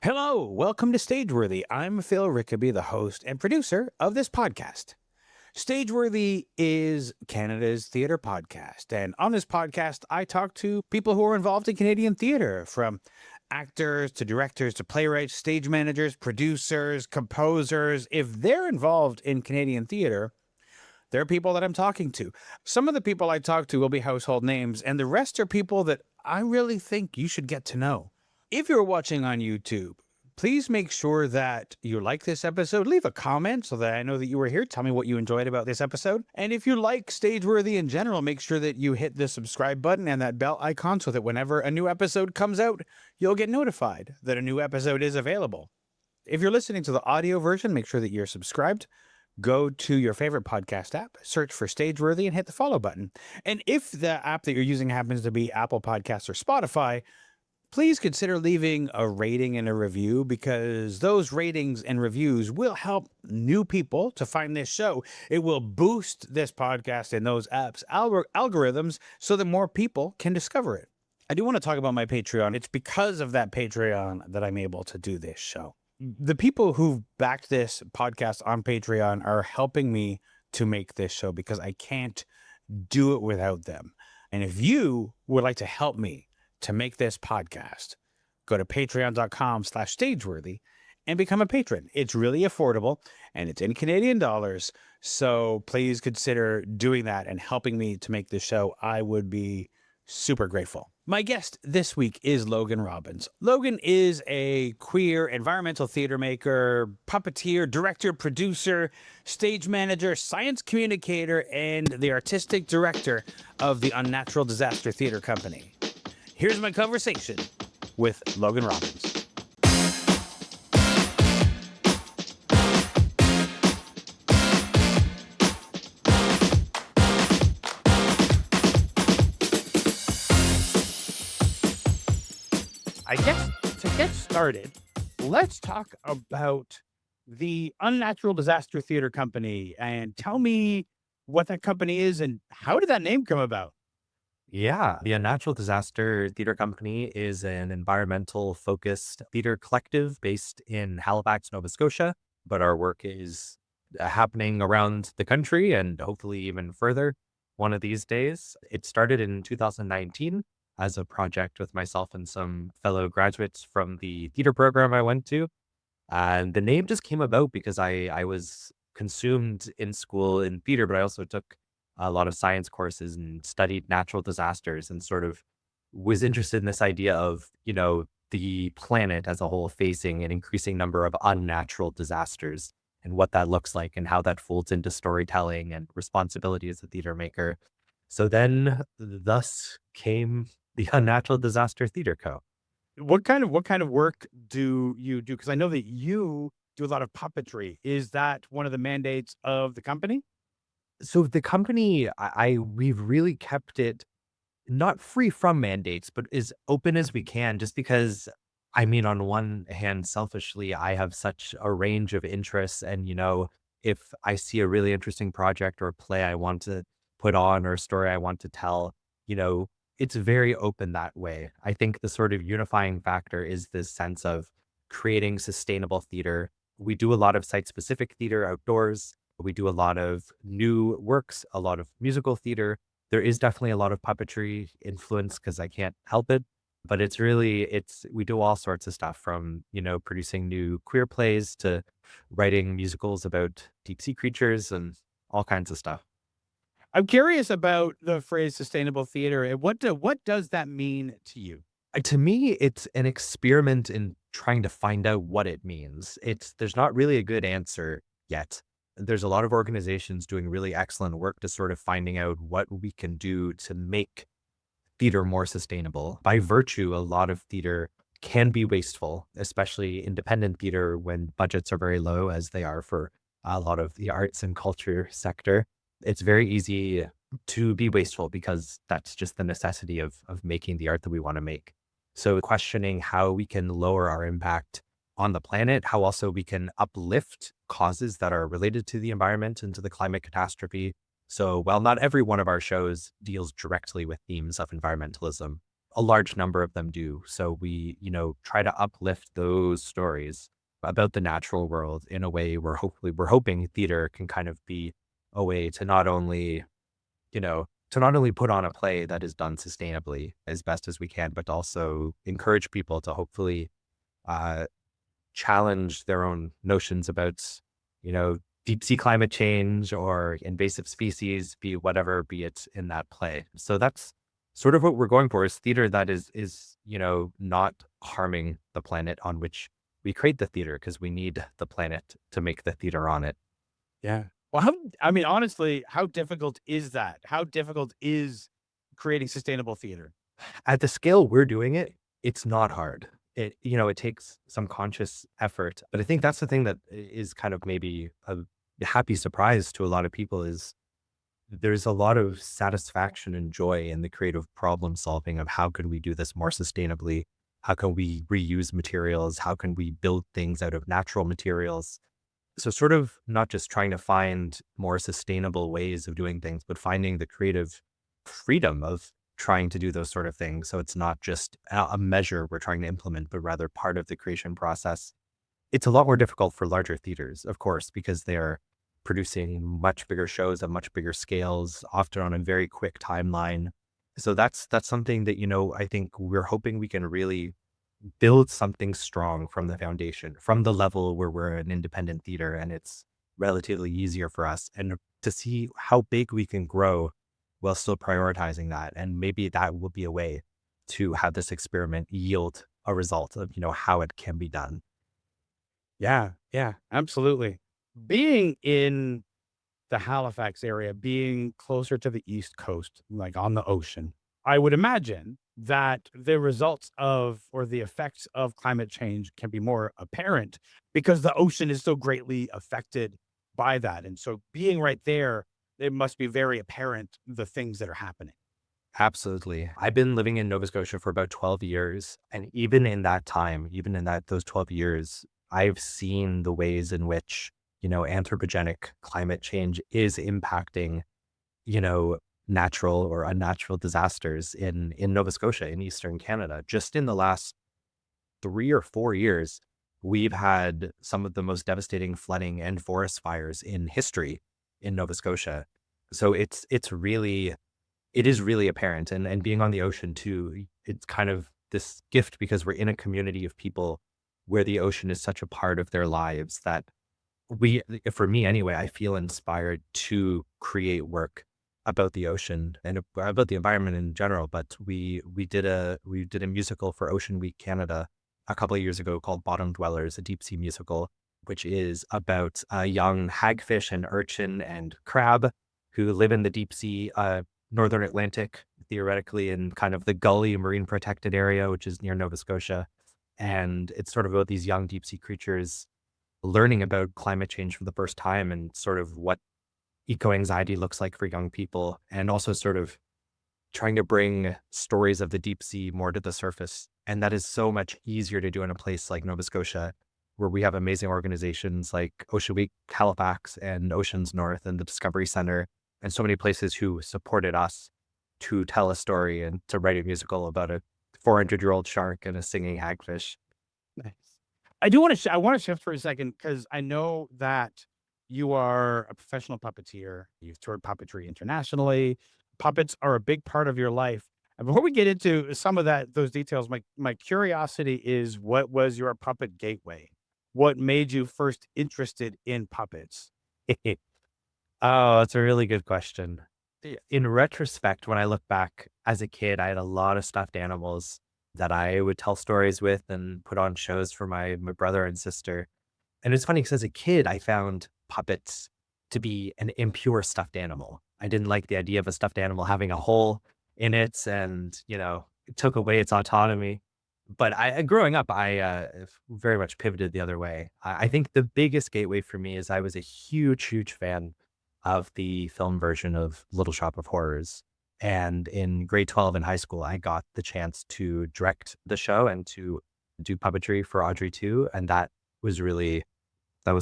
Hello, welcome to Stageworthy. I'm Phil Rickaby, the host and producer of this podcast. Stageworthy is Canada's theatre podcast, and on this podcast, I talk to people who are involved in Canadian theatre, from actors to directors to playwrights, stage managers, producers, composers. If they're involved in Canadian theatre, they're people that I'm talking to. Some of the people I talk to will be household names, and the rest are people that I really think you should get to know. If you're watching on YouTube, please make sure that you like this episode. Leave a comment so that I know that you were here. Tell me what you enjoyed about this episode. And if you like Stageworthy in general, make sure that you hit the subscribe button and that bell icon so that whenever a new episode comes out, you'll get notified that a new episode is available. If you're listening to the audio version, make sure that you're subscribed. Go to your favorite podcast app, search for Stageworthy, and hit the follow button. And if the app that you're using happens to be Apple Podcasts or Spotify, please consider leaving a rating and a review, because those ratings and reviews will help new people to find this show. It will boost this podcast in those apps' algorithms so that more people can discover it. I do want to talk about my Patreon. It's because of that Patreon that I'm able to do this show. The people who've backed this podcast on Patreon are helping me to make this show because I can't do it without them. And if you would like to help me to make this podcast, go to patreon.com/stageworthy and become a patron. It's really affordable and it's in Canadian dollars. So please consider doing that and helping me to make this show. I would be super grateful. My guest this week is Logan Robbins. Logan is a queer environmental theater maker, puppeteer, director, producer, stage manager, science communicator, and the artistic director of the Unnatural Disaster Theatre Company. Here's my conversation with Logan Robbins. I guess to get started, let's talk about the Unnatural Disaster Theatre Company and tell me what that company is and how did that name come about? Yeah, the Unnatural Disaster Theatre Company is an environmental focused theater collective based in Halifax, Nova Scotia, but our work is happening around the country and hopefully even further one of these days. It started in 2019 as a project with myself and some fellow graduates from the theater program I went to. And the name just came about because I was consumed in school in theater, but I also took a lot of science courses and studied natural disasters and sort of was interested in this idea of, the planet as a whole facing an increasing number of unnatural disasters and what that looks like and how that folds into storytelling and responsibility as a theater maker. So then thus came the Unnatural Disaster Theatre Co. What kind of work do you do? Because I know that you do a lot of puppetry. Is that one of the mandates of the company? So the company, we've really kept it not free from mandates, but as open as we can, just because on one hand, selfishly, I have such a range of interests. And, if I see a really interesting project or play I want to put on or a story I want to tell, you know, it's very open that way. I think the sort of unifying factor is this sense of creating sustainable theater. We do a lot of site specific theater outdoors. We do a lot of new works, a lot of musical theater. There is definitely a lot of puppetry influence because I can't help it. But we do all sorts of stuff from, producing new queer plays to writing musicals about deep sea creatures and all kinds of stuff. I'm curious about the phrase sustainable theater and what does that mean to you? To me, it's an experiment in trying to find out what it means. There's not really a good answer yet. There's a lot of organizations doing really excellent work to sort of finding out what we can do to make theater more sustainable. By virtue, a lot of theater can be wasteful, especially independent theater when budgets are very low, as they are for a lot of the arts and culture sector. It's very easy to be wasteful because that's just the necessity of making the art that we want to make. So questioning how we can lower our impact on the planet, how also we can uplift causes that are related to the environment and to the climate catastrophe. So while not every one of our shows deals directly with themes of environmentalism, a large number of them do. So we, try to uplift those stories about the natural world in a way where we're hoping theater can kind of be a way to not only, put on a play that is done sustainably as best as we can, but also encourage people to hopefully uh, challenge their own notions about, you know, deep sea climate change or invasive species, be it in that play. So that's sort of what we're going for, is theater that is, not harming the planet on which we create the theater, because we need the planet to make the theater on it. Yeah. Well, I mean, honestly, how difficult is that? How difficult is creating sustainable theater? At the scale we're doing it, it's not hard. It takes some conscious effort, but I think that's the thing that is kind of maybe a happy surprise to a lot of people, is there's a lot of satisfaction and joy in the creative problem solving of how could we do this more sustainably? How can we reuse materials? How can we build things out of natural materials? So sort of not just trying to find more sustainable ways of doing things, but finding the creative freedom of trying to do those sort of things. So it's not just a measure we're trying to implement, but rather part of the creation process. It's a lot more difficult for larger theaters, of course, because they're producing much bigger shows at much bigger scales, often on a very quick timeline. So that's something that, I think we're hoping we can really build something strong from the foundation, from the level where we're an independent theater and it's relatively easier for us, and to see how big we can grow while still prioritizing that. And maybe that will be a way to have this experiment yield a result of, how it can be done. Yeah, yeah, absolutely. Being in the Halifax area, being closer to the East Coast, like on the ocean, I would imagine that the results of or the effects of climate change can be more apparent because the ocean is so greatly affected by that. And so being right there, it must be very apparent the things that are happening. Absolutely. I've been living in Nova Scotia for about 12 years. And even in that time, those 12 years, I've seen the ways in which, anthropogenic climate change is impacting, you know, natural or unnatural disasters in Nova Scotia, in Eastern Canada. Just in the last 3 or 4 years, we've had some of the most devastating flooding and forest fires in history in Nova Scotia. So it is really apparent. And being on the ocean too, it's kind of this gift because we're in a community of people where the ocean is such a part of their lives that for me anyway, I feel inspired to create work about the ocean and about the environment in general. But we did a musical for Ocean Week Canada a couple of years ago called Bottom Dwellers, a deep sea musical, which is about a young hagfish and urchin and crab who live in the deep sea, northern Atlantic, theoretically in kind of the Gully Marine Protected Area, which is near Nova Scotia. And it's sort of about these young deep sea creatures learning about climate change for the first time and sort of what eco anxiety looks like for young people, and also sort of trying to bring stories of the deep sea more to the surface. And that is so much easier to do in a place like Nova Scotia, where we have amazing organizations like Ocean Week Halifax and Oceans North and the Discovery Center, and so many places who supported us to tell a story and to write a musical about a 400-year-old shark and a singing hagfish. Nice. I want to shift for a second because I know that you are a professional puppeteer. You've toured puppetry internationally. Puppets are a big part of your life. And before we get into some of those details, my curiosity is, what was your puppet gateway? What made you first interested in puppets? Oh, that's a really good question. In retrospect, when I look back as a kid, I had a lot of stuffed animals that I would tell stories with and put on shows for my brother and sister. And it's funny because as a kid, I found puppets to be an impure stuffed animal. I didn't like the idea of a stuffed animal having a hole in it, and it took away its autonomy. But growing up, I very much pivoted the other way. I think the biggest gateway for me is I was a huge, huge fan of the film version of Little Shop of Horrors. And in grade 12 in high school, I got the chance to direct the show and to do puppetry for Audrey too. And that was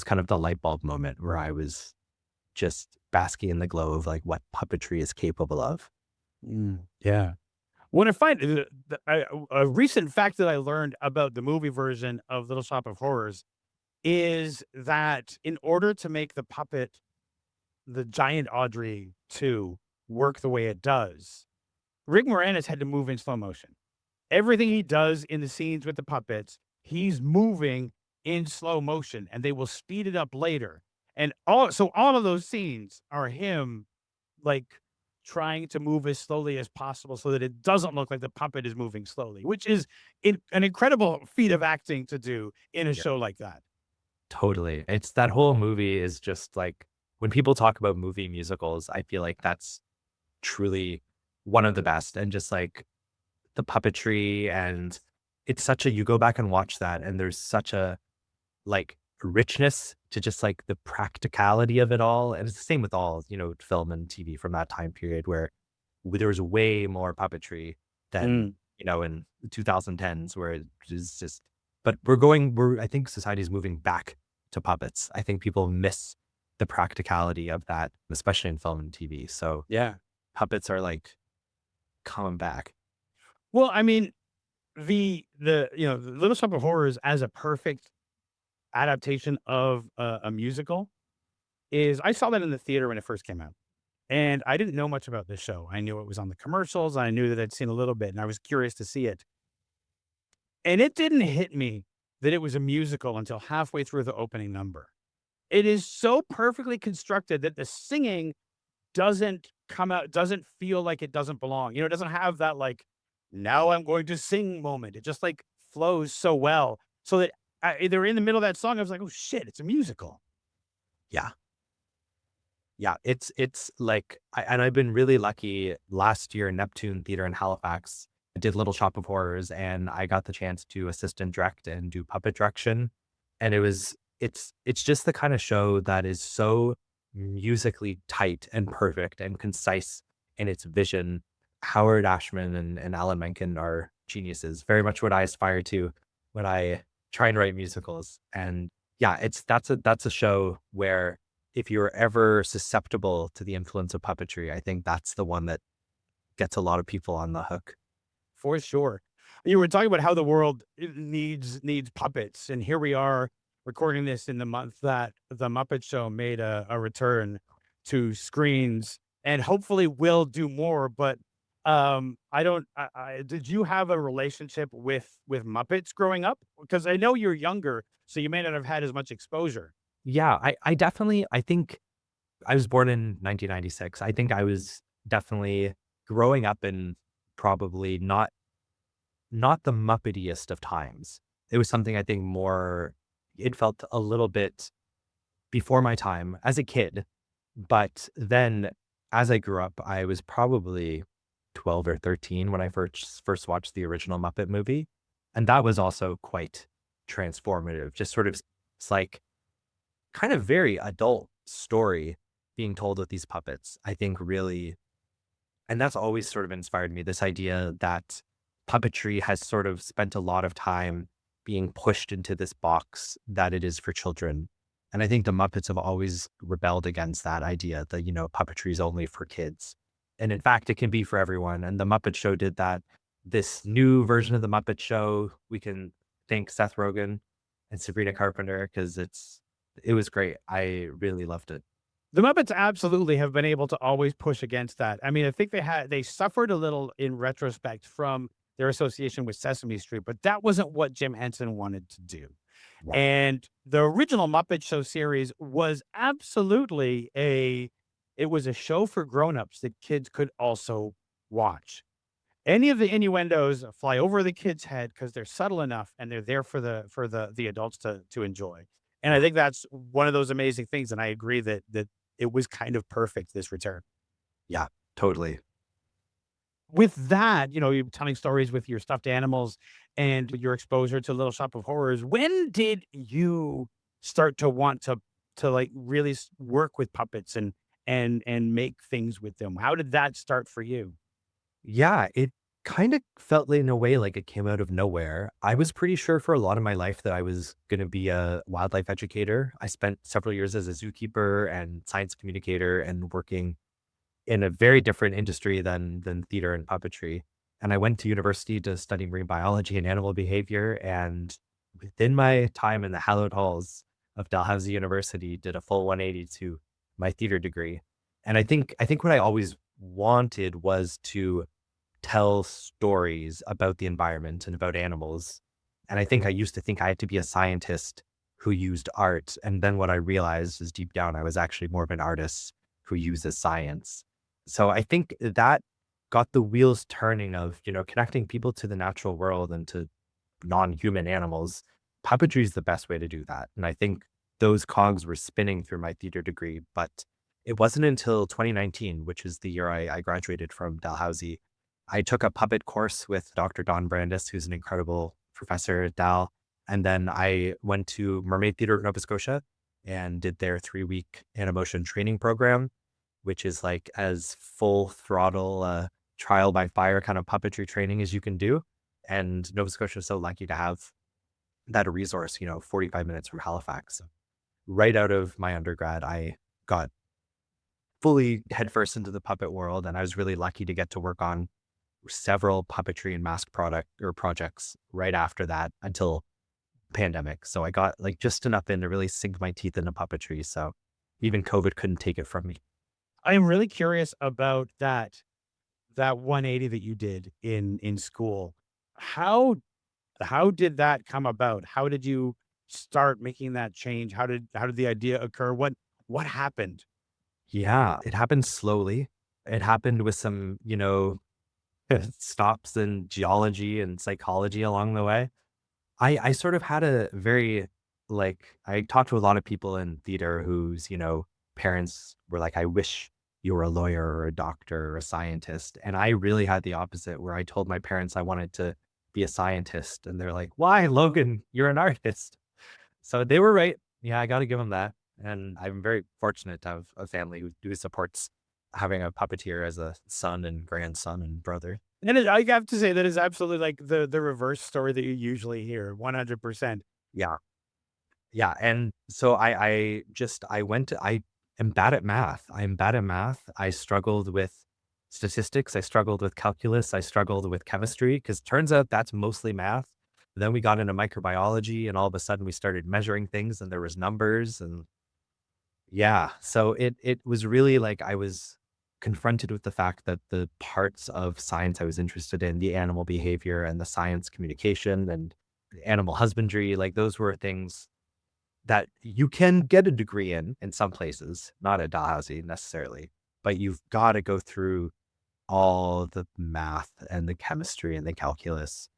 kind of the light bulb moment where I was just basking in the glow of like what puppetry is capable of. Yeah. When I find a recent fact that I learned about the movie version of Little Shop of Horrors is that in order to make the puppet, the giant Audrey 2, work the way it does, Rick Moranis had to move in slow motion. Everything he does in the scenes with the puppets, he's moving in slow motion, and they will speed it up later. And all of those scenes are him, like, trying to move as slowly as possible so that it doesn't look like the puppet is moving slowly, which is an incredible feat of acting to do in a Yeah, show like that. totally. It's that whole movie is just like when people talk about movie musicals, I feel like that's truly one of the best. And just like the puppetry, and it's such a, you go back and watch that and there's such a like richness to just like the practicality of it all. And it's the same with all, film and TV from that time period where there was way more puppetry than, Mm. in the 2010s where it is just, but I think society is moving back to puppets. I think people miss the practicality of that, especially in film and TV. So Yeah. puppets are like coming back. Well, I mean, the Little Shop of Horrors as a perfect adaptation of a musical is I saw that in the theater when it first came out. And I didn't know much about this show. I knew it was on the commercials. I knew that I'd seen a little bit, and I was curious to see it. And it didn't hit me that it was a musical until halfway through the opening number. It is so perfectly constructed that the singing doesn't feel like it doesn't belong. It doesn't have that, like, now I'm going to sing moment. It just, like, flows so well so that they're in the middle of that song. I was like, oh shit, it's a musical. Yeah. Yeah, it's like and I've been really lucky last year, Neptune Theater in Halifax. I did Little Shop of Horrors and I got the chance to assist and direct and do puppet direction. And it's just the kind of show that is so musically tight and perfect and concise in its vision. Howard Ashman and Alan Menken are geniuses, very much what I aspire to when I try and write musicals. And yeah, that's a show where if you're ever susceptible to the influence of puppetry, I think that's the one that gets a lot of people on the hook. For sure. You were talking about how the world needs puppets, and here we are recording this in the month that the Muppet Show made a return to screens, and hopefully will do more. But I don't. Did you have a relationship with Muppets growing up? Because I know you're younger, so you may not have had as much exposure. Yeah, I definitely, I think I was born in 1996. I think I was definitely growing up in probably not the Muppetiest of times. It was something I think more, it felt a little bit before my time as a kid. But then as I grew up, I was probably 12 or 13 when I first watched the original Muppet movie. And that was also quite transformative. Just sort of, it's like kind of very adult story being told with these puppets. I think really, and that's always sort of inspired me, this idea that puppetry has sort of spent a lot of time being pushed into this box that it is for children. And I think the Muppets have always rebelled against that idea that, puppetry is only for kids. And in fact, it can be for everyone. And the Muppet Show did that. This new version of the Muppet Show, we can thank Seth Rogen and Sabrina Carpenter because it was great. I really loved it. The Muppets absolutely have been able to always push against that. I mean, I think they suffered a little in retrospect from their association with Sesame Street, but that wasn't what Jim Henson wanted to do. Yeah. And the original Muppet Show series was absolutely it was a show for grown-ups that kids could also watch. Any of the innuendos fly over the kid's head because they're subtle enough and they're there for the adults to enjoy. And I think that's one of those amazing things. And I agree that it was kind of perfect, this return. Yeah, totally. With that, you're telling stories with your stuffed animals and your exposure to Little Shop of Horrors. When did you start to want to like really work with puppets and make things with them? How did that start for you? Yeah, it kind of felt in a way like it came out of nowhere. I was pretty sure for a lot of my life that I was going to be a wildlife educator. I spent several years as a zookeeper and science communicator and working in a very different industry than theater and puppetry. And I went to university to study marine biology and animal behavior. And within my time in the hallowed halls of Dalhousie University, did a full 180 to my theater degree. And I think what I always wanted was to tell stories about the environment and about animals. And I think I used to think I had to be a scientist who used art. And then what I realized is deep down, I was actually more of an artist who uses science. So I think that got the wheels turning of, connecting people to the natural world and to non-human animals. Puppetry is the best way to do that. And I think those cogs were spinning through my theater degree, but it wasn't until 2019, which is the year I graduated from Dalhousie. I took a puppet course with Dr. Don Brandis, who's an incredible professor at Dal. And then I went to Mermaid Theatre in Nova Scotia and did their 3-week Animotion training program, which is like as full throttle, trial by fire kind of puppetry training as you can do. And Nova Scotia is so lucky to have that resource, 45 minutes from Halifax. So right out of my undergrad, I got fully headfirst into the puppet world. And I was really lucky to get to work on several puppetry and mask projects right after that until pandemic. So I got like just enough in to really sink my teeth into puppetry. So even COVID couldn't take it from me. I am really curious about that 180 that you did in school. How how did that come about? How did you start making that change? How did the idea occur? What happened? Yeah, it happened slowly. It happened with some, stops in geology and psychology along the way. I sort of had a very I talked to a lot of people in theater whose, parents were like, I wish you were a lawyer or a doctor or a scientist. And I really had the opposite where I told my parents I wanted to be a scientist. And they're like, why, Logan? You're an artist. So they were right. Yeah, I got to give them that. And I'm very fortunate to have a family who supports having a puppeteer as a son and grandson and brother. And I have to say that is absolutely like the reverse story that you usually hear. 100%. Yeah. Yeah, and so I am bad at math. I'm bad at math. I struggled with statistics. I struggled with calculus. I struggled with chemistry because turns out that's mostly math. Then we got into microbiology, and all of a sudden we started measuring things, and there was numbers, and yeah. So it was really like I was confronted with the fact that the parts of science I was interested in, the animal behavior and the science communication and animal husbandry, like those were things that you can get a degree in some places, not at Dalhousie necessarily, but you've got to go through all the math and the chemistry and the calculus.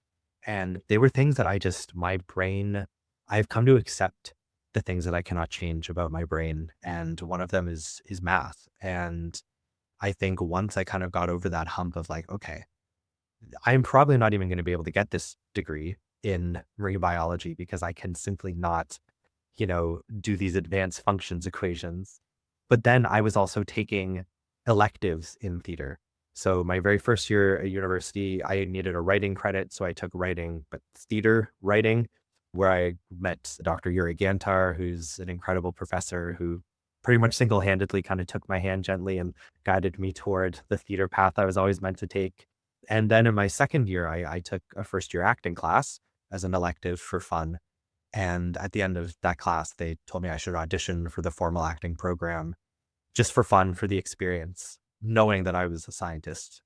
And they were things that my brain, I've come to accept the things that I cannot change about my brain. And one of them is math. And I think once I kind of got over that hump of like, okay, I'm probably not even going to be able to get this degree in marine biology because I can simply not do these advanced functions equations. But then I was also taking electives in theater. So my very first year at university, I needed a writing credit. So I took writing, but theater writing, where I met Dr. Yuri Gantar, who's an incredible professor who pretty much single-handedly kind of took my hand gently and guided me toward the theater path I was always meant to take. And then in my second year, I took a first year acting class as an elective for fun. And at the end of that class, they told me I should audition for the formal acting program just for fun, for the experience, knowing that I was a scientist.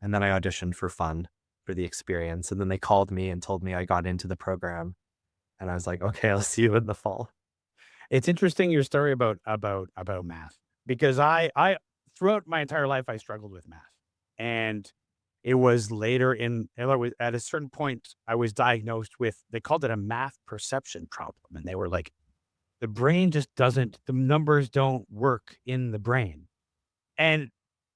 And then I auditioned for fun, for the experience. And then they called me and told me I got into the program. And I was like, okay, I'll see you in the fall. It's interesting your story about math because I throughout my entire life I struggled with math, and it was later at a certain point I was diagnosed with, they called it a math perception problem, and they were like, the brain just doesn't, the numbers don't work in the brain, and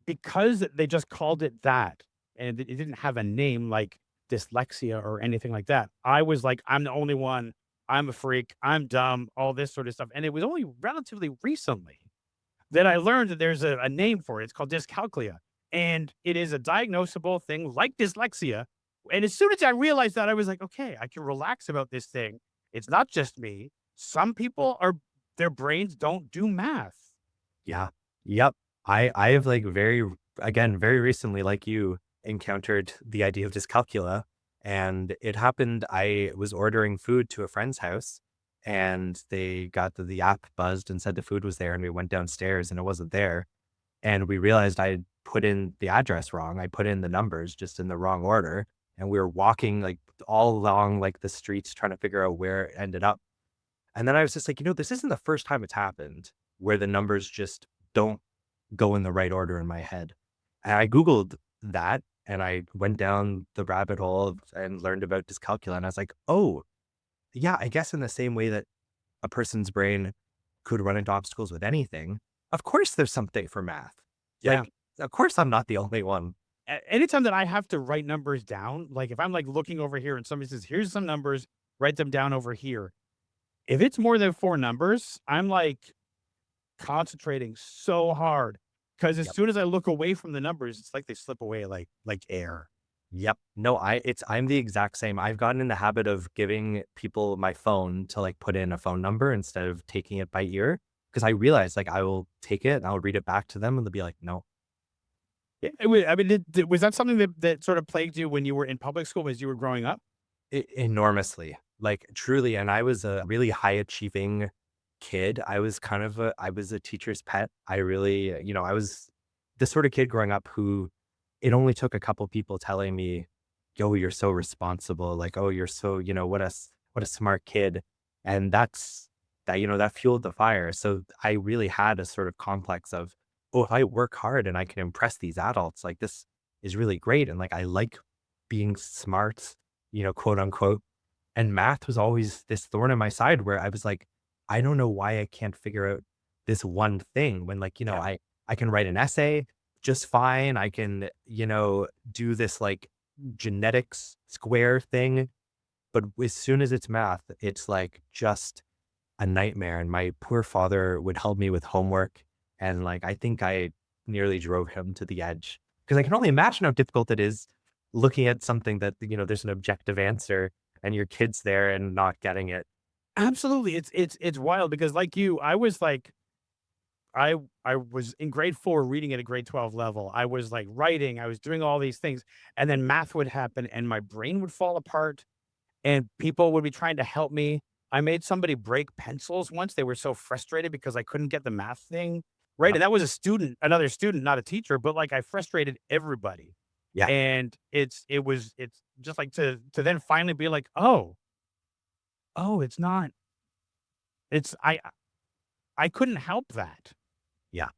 because they just called it that, and it didn't have a name like dyslexia or anything like that, I was like, I'm the only one. I'm a freak. I'm dumb. All this sort of stuff. And it was only relatively recently that I learned that there's a name for it. It's called dyscalculia. And it is a diagnosable thing like dyslexia. And as soon as I realized that, I was like, okay, I can relax about this thing. It's not just me. Some people their brains don't do math. Yeah. Yep. I have like very recently, like you, encountered the idea of dyscalculia. And it happened, I was ordering food to a friend's house and they got the app buzzed and said the food was there. And we went downstairs and it wasn't there. And we realized I had put in the address wrong. I put in the numbers just in the wrong order. And we were walking like all along like the streets trying to figure out where it ended up. And then I was just like, this isn't the first time it's happened where the numbers just don't go in the right order in my head. And I Googled that and I went down the rabbit hole and learned about dyscalculia. And I was like, oh, yeah, I guess in the same way that a person's brain could run into obstacles with anything, of course there's something for math. Yeah. Like, of course I'm not the only one. Anytime that I have to write numbers down, like if I'm like looking over here and somebody says, here's some numbers, write them down over here. If it's more than 4 numbers, I'm like concentrating so hard because as Yep. soon as I look away from the numbers, it's like they slip away like air. Yep. No, I'm the exact same. I've gotten in the habit of giving people my phone to like put in a phone number instead of taking it by ear. Because I realize like I will take it and I'll read it back to them and they'll be like, no. Yeah, I mean, was that something that sort of plagued you when you were in public school as you were growing up? Enormously, like truly. And I was a really high achieving kid. I was a teacher's pet. I really, I was the sort of kid growing up who it only took a couple people telling me, yo, you're so responsible. Like, oh, you're so, what a smart kid. And that fueled the fire. So I really had a sort of complex of, oh, if I work hard and I can impress these adults, like this is really great. And like, I like being smart, quote unquote. And math was always this thorn in my side where I was like, I don't know why I can't figure out this one thing when like, Yeah. I can write an essay just fine. I can, do this like genetics square thing. But as soon as it's math, it's like just a nightmare. And my poor father would help me with homework. And like, I think I nearly drove him to the edge because I can only imagine how difficult it is looking at something that, there's an objective answer and your kid's there and not getting it. Absolutely. It's wild because like you, I was like I was in grade 4 reading at a grade 12 level. I was like writing, I was doing all these things, and then math would happen and my brain would fall apart and people would be trying to help me. I made somebody break pencils once. They were so frustrated because I couldn't get the math thing right. Yep. And that was a student, another student, not a teacher, but like I frustrated everybody. Yeah. And it's just like to then finally be like, oh, it's not, it's I couldn't help that. Yeah.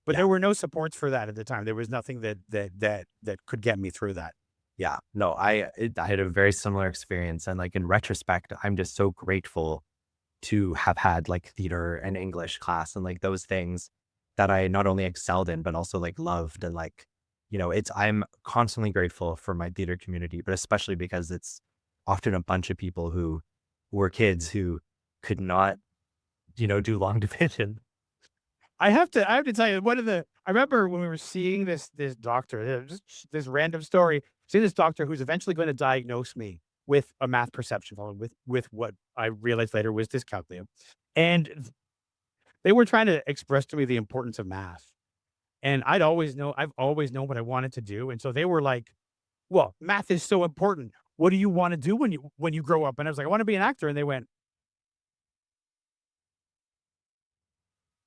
But Yeah. there were no supports for that at the time. There was nothing that could get me through that. Yeah. No, I had a very similar experience. And like in retrospect, I'm just so grateful to have had like theater and English class and like those things that I not only excelled in, but also like loved. And like, I'm constantly grateful for my theater community, but especially because it's often a bunch of people who were kids who could not, do long division. I have to tell you, I remember when we were seeing this doctor, just this random story, seeing this doctor who's eventually going to diagnose me with a math perception problem, with what I realized later was dyscalculia. And they were trying to express to me the importance of math. And I've always known what I wanted to do. And so they were like, well, math is so important. What do you want to do when you grow up? And I was like, I want to be an actor. And they went,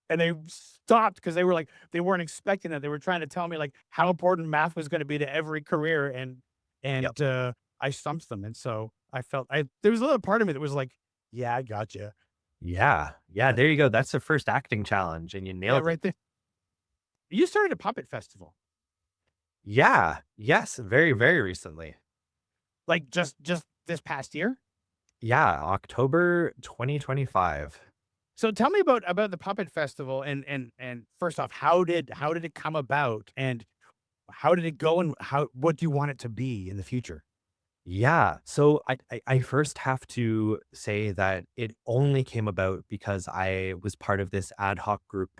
and they stopped because they were like, they weren't expecting that. They were trying to tell me like how important math was going to be to every career. Yep. I stumped them. And so there was a little part of me that was like, yeah, I got you. Yeah. Yeah. There you go. That's the first acting challenge and you Yeah, nailed it. right there. You started a puppet festival, Yeah. Yes. Very, very recently. like just this past year. Yeah. October 2025. So tell me about the puppet festival and first off, how did it come about and how did it go and what do you want it to be in the future? Yeah. So I first have to say that it only came about because I was part of this ad hoc group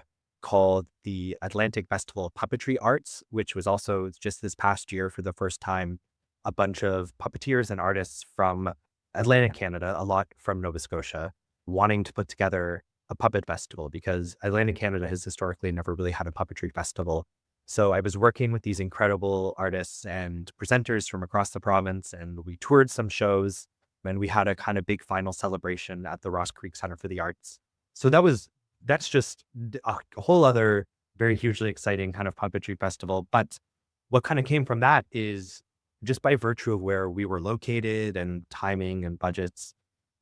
called the Atlantic Festival of Puppetry Arts, which was also just this past year for the first time, a bunch of puppeteers and artists from Atlantic Canada, a lot from Nova Scotia, wanting to put together a puppet festival because Atlantic Canada has historically never really had a puppetry festival. So I was working with these incredible artists and presenters from across the province, and we toured some shows, and we had a kind of big final celebration at the Ross Creek Center for the Arts. So that's just a whole other very hugely exciting kind of puppetry festival. But what kind of came from that is just by virtue of where we were located and timing and budgets,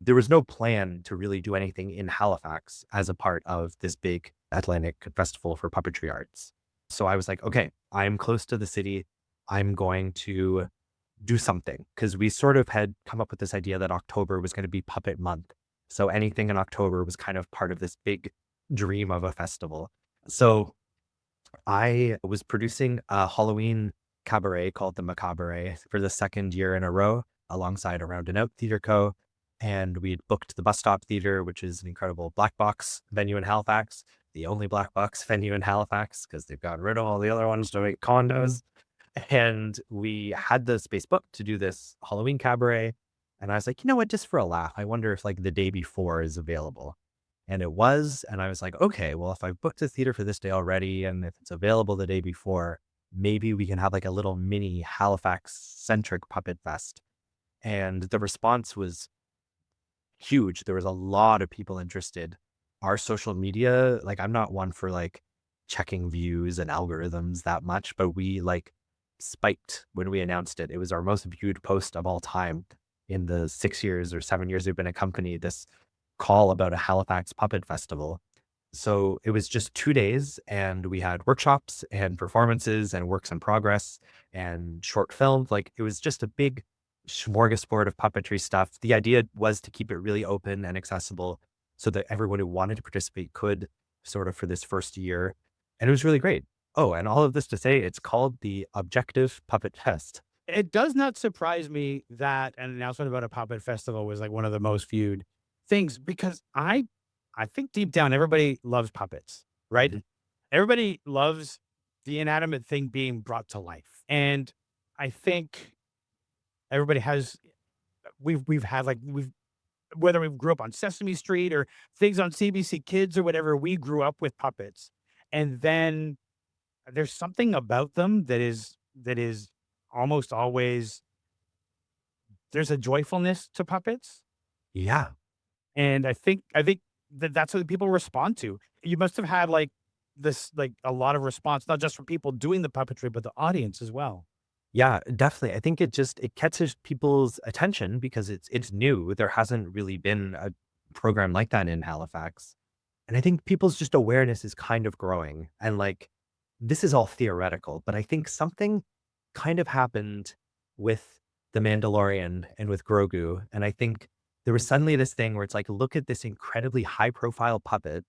there was no plan to really do anything in Halifax as a part of this big Atlantic Festival for Puppetry Arts. So I was like, okay, I'm close to the city. I'm going to do something, because we sort of had come up with this idea that October was going to be puppet month. So anything in October was kind of part of this big dream of a festival. So I was producing a Halloween cabaret called the Macabaret for the second year in a row alongside a Round and Out Theatre Co. And we'd booked the Bus Stop Theatre, which is an incredible black box venue in Halifax, the only black box venue in Halifax because they've gotten rid of all the other ones to make condos. And we had the space booked to do this Halloween cabaret. And I was like, you know what, just for a laugh, I wonder if like the day before is available. And it was. And I was like, okay, well, if I booked a theater for this day already, and if it's available the day before, maybe we can have like a little mini Halifax centric puppet fest. And the response was huge. There was a lot of people interested. Our social media, like I'm not one for like checking views and algorithms that much, but we like spiked when we announced it. It was our most viewed post of all time in the 6 years or 7 years we've been a company, this call about a Halifax puppet festival. So it was just 2 days, and we had workshops and performances and works in progress and short films. Like it was just a big smorgasbord of puppetry stuff. The idea was to keep it really open and accessible so that everyone who wanted to participate could, sort of, for this first year. And it was really great. Oh, and all of this to say, it's called the Objective Puppet Fest. It does not surprise me that an announcement about a puppet festival was like one of the most viewed things, because I think deep down everybody loves puppets, right? Mhm. Everybody loves the inanimate thing being brought to life. And I think everybody has we've had like we've whether we grew up on Sesame Street or things on CBC Kids or whatever, we grew up with puppets. And then there's something about them that is almost always there's a joyfulness to puppets. Yeah. And I think that that's what people respond to. You must have had like this like a lot of response, not just from people doing the puppetry, but the audience as well. Yeah, definitely. I think it catches people's attention because it's new. There hasn't really been a program like that in Halifax. And I think people's just awareness is kind of growing. And like this is all theoretical, but I think something kind of happened with The Mandalorian and with Grogu. And I think there was suddenly this thing where it's like, look at this incredibly high profile puppet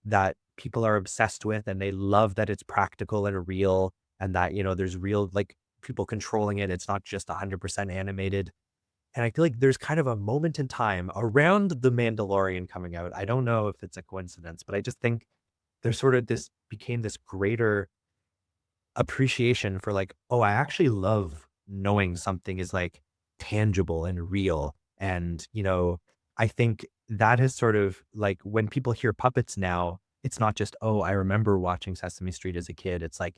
that people are obsessed with, and they love that it's practical and real, and that, there's real like people controlling it. It's not just 100% animated. And I feel like there's kind of a moment in time around The Mandalorian coming out. I don't know if it's a coincidence, but I just think there's sort of this became this greater appreciation for like, oh, I actually love knowing something is like tangible and real. And, I think that has sort of like when people hear puppets now, it's not just, oh, I remember watching Sesame Street as a kid. It's like,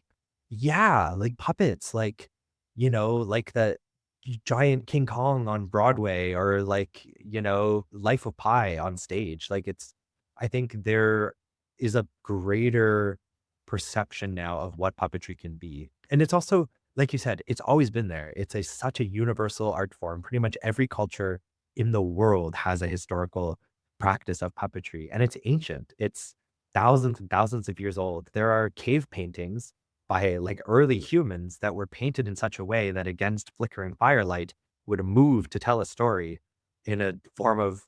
yeah, like puppets, like the giant King Kong on Broadway, or like, Life of Pi on stage. Like I think there is a greater perception now of what puppetry can be. And it's also, like you said, it's always been there. It's such a universal art form. Pretty much every culture in the world has a historical practice of puppetry, and it's ancient. It's thousands and thousands of years old. There are cave paintings by like early humans that were painted in such a way that against flickering firelight would move to tell a story in a form of,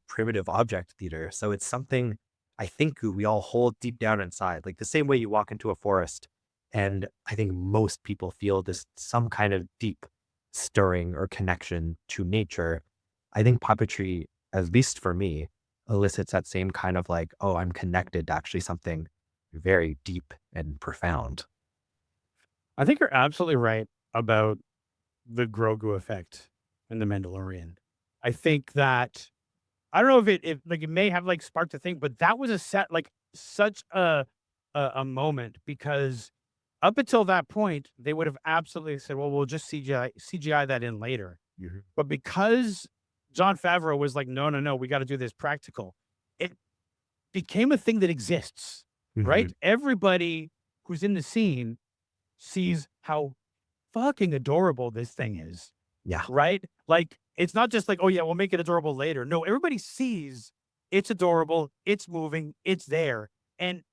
primitive object theater. So it's something I think we all hold deep down inside, like the same way you walk into a forest. And I think most people feel this some kind of deep stirring or connection to nature. I think puppetry, at least for me, elicits that same kind of like, oh, I'm connected to actually something very deep and profound. I think you're absolutely right about the Grogu effect in The Mandalorian. I think that I don't know if like it may have like sparked a thing, but that was a set like such a moment because Up until that point, they would have absolutely said, well, we'll just CGI that in later. Mhm. But because Jon Favreau was like, no, no, no, we got to do this practical, it became a thing that exists, right? Mhm. Everybody who's in the scene sees how fucking adorable this thing is, Yeah. right? Like, it's not just like, oh, yeah, we'll make it adorable later. No, everybody sees it's adorable, it's moving, it's there. And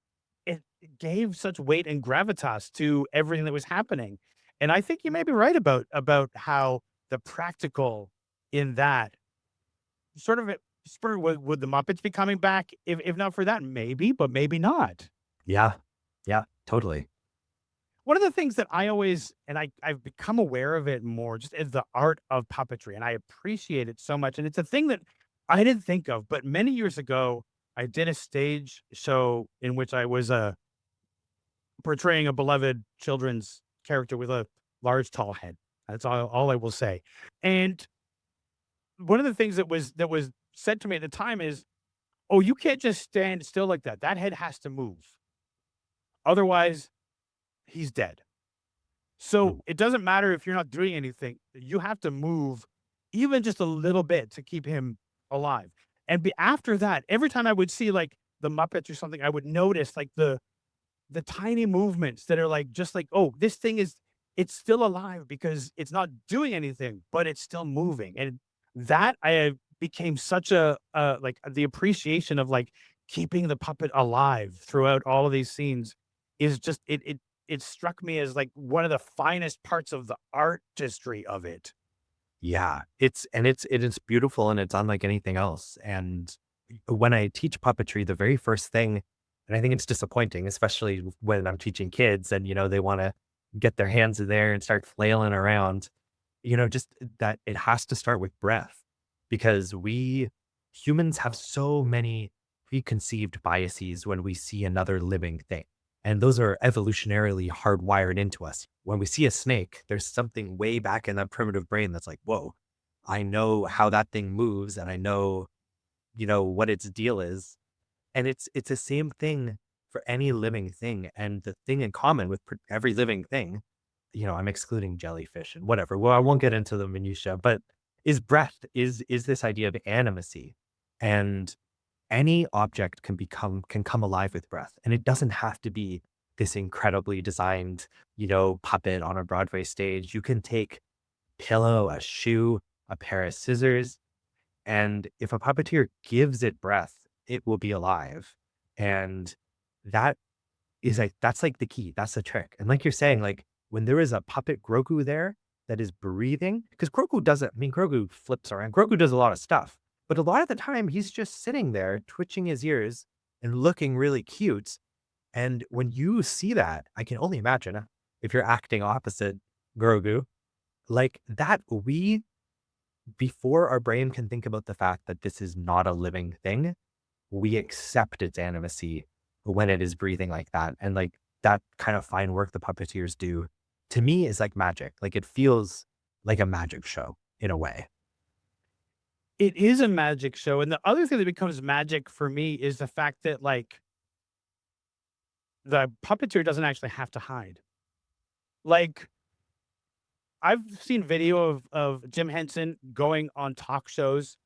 it gave such weight and gravitas to everything that was happening. And I think you may be right about how the practical in that sort of spur would the Muppets be coming back if not for that? Maybe, but maybe not. Yeah. Yeah. Totally. One of the things that I always and I've become aware of it more just as the art of puppetry, and I appreciate it so much. And it's a thing that I didn't think of, but many years ago, I did a stage show in which I was portraying a beloved children's character with a large, tall head. That's all I will say. And one of the things that was said to me at the time is, "Oh, you can't just stand still like that. That head has to move. Otherwise, he's dead." So Mm. it doesn't matter if you're not doing anything. You have to move even just a little bit to keep him alive. And after that, every time I would see like the Muppets or something, I would notice like the tiny movements that are like just like, oh, this thing is it's still alive because it's not doing anything, but it's still moving. And that I became such a like the appreciation of like keeping the puppet alive throughout all of these scenes is just it struck me as like one of the finest parts of the artistry of it. Yeah. It's beautiful and it's unlike anything else. And when I teach puppetry, the very first thing, and I think it's disappointing, especially when I'm teaching kids and, they want to get their hands in there and start flailing around, just that it has to start with breath because we humans have so many preconceived biases when we see another living thing. And those are evolutionarily hardwired into us. When we see a snake, there's something way back in that primitive brain that's like, whoa, I know how that thing moves and I know, what its deal is. And it's the same thing for any living thing. And the thing in common with every living thing, I'm excluding jellyfish and whatever. Well, I won't get into the minutia, but is breath, is this idea of animacy. And any object can come alive with breath. And it doesn't have to be this incredibly designed, puppet on a Broadway stage. You can take pillow, a shoe, a pair of scissors, and if a puppeteer gives it breath, it will be alive. And that that's like the key. That's the trick. And like you're saying, like when there is a puppet Grogu there that is breathing, because Grogu doesn't, I mean, Grogu flips around. Grogu does a lot of stuff, but a lot of the time he's just sitting there twitching his ears and looking really cute. And when you see that, I can only imagine if you're acting opposite Grogu, like that, before our brain can think about the fact that this is not a living thing, we accept its animacy when it is breathing like that. And like that kind of fine work the puppeteers do to me is like magic. Like it feels like a magic show in a way. It is a magic show. And the other thing that becomes magic for me is the fact that like the puppeteer doesn't actually have to hide. Like I've seen video of Jim Henson going on talk shows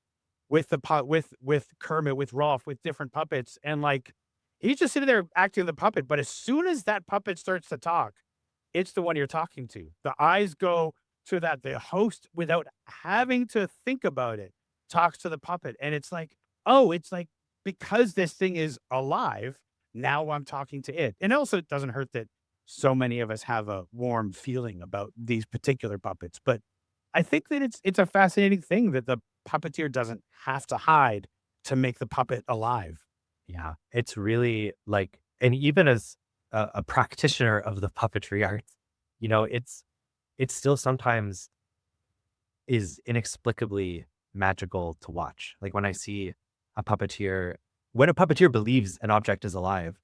with with Kermit, with Rolf, with different puppets, and like he's just sitting there acting the puppet. But as soon as that puppet starts to talk, it's the one you're talking to. The eyes go to that. The host, without having to think about it, talks to the puppet, and it's like, oh, it's like because this thing is alive. Now I'm talking to it, and also it doesn't hurt that so many of us have a warm feeling about these particular puppets. But I think that it's a fascinating thing that the puppeteer doesn't have to hide to make the puppet alive. Yeah. It's really like, and even as a practitioner of the puppetry art, it's still sometimes is inexplicably magical to watch. Like when I see a puppeteer, when a puppeteer believes an object is alive,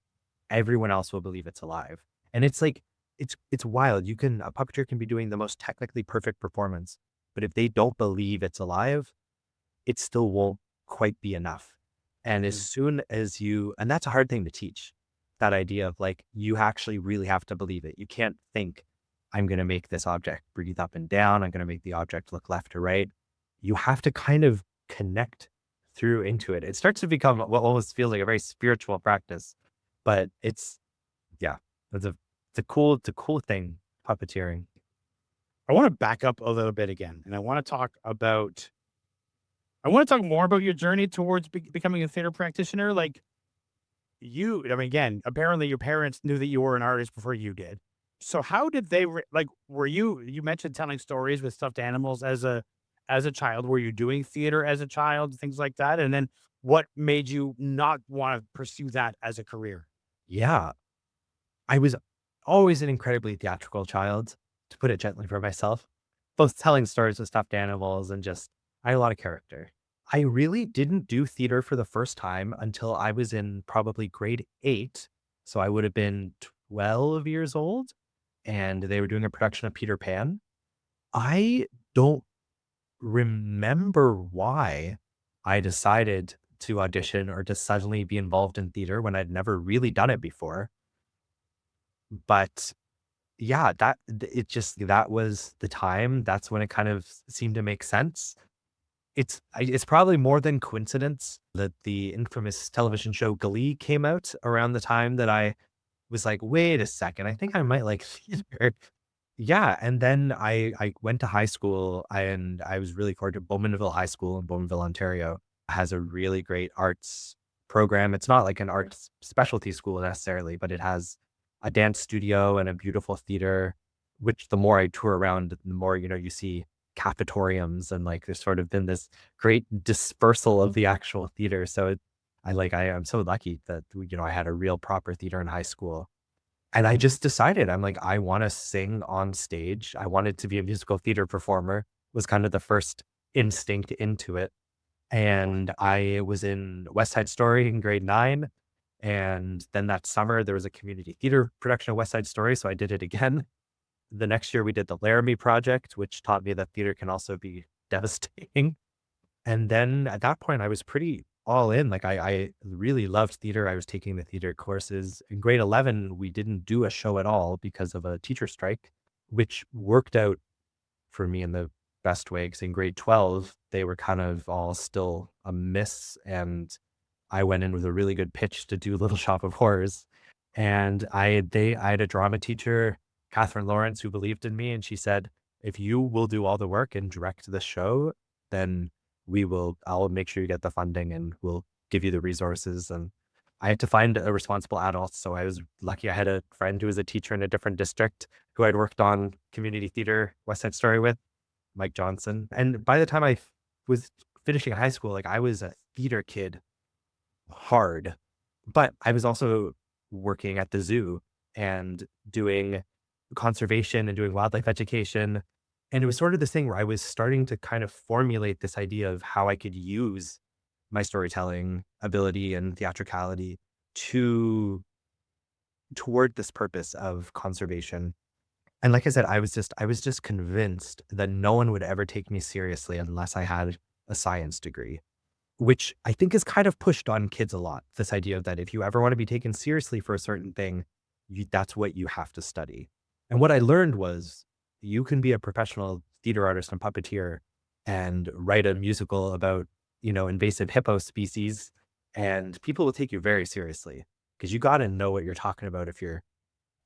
everyone else will believe it's alive. And it's like, it's wild. A puppeteer can be doing the most technically perfect performance, but if they don't believe it's alive, it still won't quite be enough. And as Mhm. soon as and that's a hard thing to teach. that idea of like, you actually really have to believe it. You can't think, I'm going to make this object breathe up and down. I'm going to make the object look left to right. You have to kind of connect through into it. It starts to become what almost feels like a very spiritual practice, but yeah, it's a, it's a cool thing, puppeteering. I want to back up a little bit again, and I want to talk more about your journey towards becoming a theater practitioner. Like I mean, again, apparently your parents knew that you were an artist before you did. So how did they like? Were you mentioned telling stories with stuffed animals as a child? Were you doing theater as a child, things like that? And then what made you not want to pursue that as a career? Yeah, I was always an incredibly theatrical child, to put it gently for myself, both telling stories with stuffed animals and just, I had a lot of character. I really didn't do theater for the first time until I was in probably grade 8. So I would have been 12 years old, and they were doing a production of Peter Pan. I don't remember why I decided to audition or to suddenly be involved in theater when I'd never really done it before. But yeah, it just, that was the time. That's when it kind of seemed to make sense. It's probably more than coincidence that the infamous television show Glee came out around the time that I was like, "Wait a second, I think I might like theater." Yeah, and then I went to high school, and I was really fortunate. Bowmanville High School in Bowmanville, Ontario, has a really great arts program. It's not like an arts specialty school necessarily, but it has a dance studio and a beautiful theater, which the more I tour around, the more, you see cafetoriums, and like there's sort of been this great dispersal of the actual theater. So I am so lucky that, I had a real proper theater in high school. And I just decided, I'm like, I want to sing on stage. I wanted to be a musical theater performer, was kind of the first instinct into it. And I was in West Side Story in grade 9. And then that summer, there was a community theater production of West Side Story. So I did it again. The next year, we did the Laramie Project, which taught me that theater can also be devastating. And then at that point, I was pretty all in. Like I really loved theater. I was taking the theater courses. In grade 11, we didn't do a show at all because of a teacher strike, which worked out for me in the best way. Because in grade 12, they were kind of all still a miss. And I went in with a really good pitch to do Little Shop of Horrors. And I had a drama teacher, Catherine Lawrence, who believed in me. And she said, if you will do all the work and direct the show, then I'll make sure you get the funding, and we'll give you the resources. And I had to find a responsible adult. So I was lucky I had a friend who was a teacher in a different district who I'd worked on community theater West Side Story with, Mike Johnson. And by the time I was finishing high school, like I was a theater kid hard, but I was also working at the zoo and doing conservation and doing wildlife education. And it was sort of this thing where I was starting to kind of formulate this idea of how I could use my storytelling ability and theatricality to toward this purpose of conservation. And like I said, I was just convinced that no one would ever take me seriously unless I had a science degree, which I think is kind of pushed on kids a lot. This idea of that if you ever want to be taken seriously for a certain thing, that's what you have to study. And what I learned was you can be a professional theater artist and puppeteer and write a musical about, invasive hippo species, and people will take you very seriously because you got to know what you're talking about if you're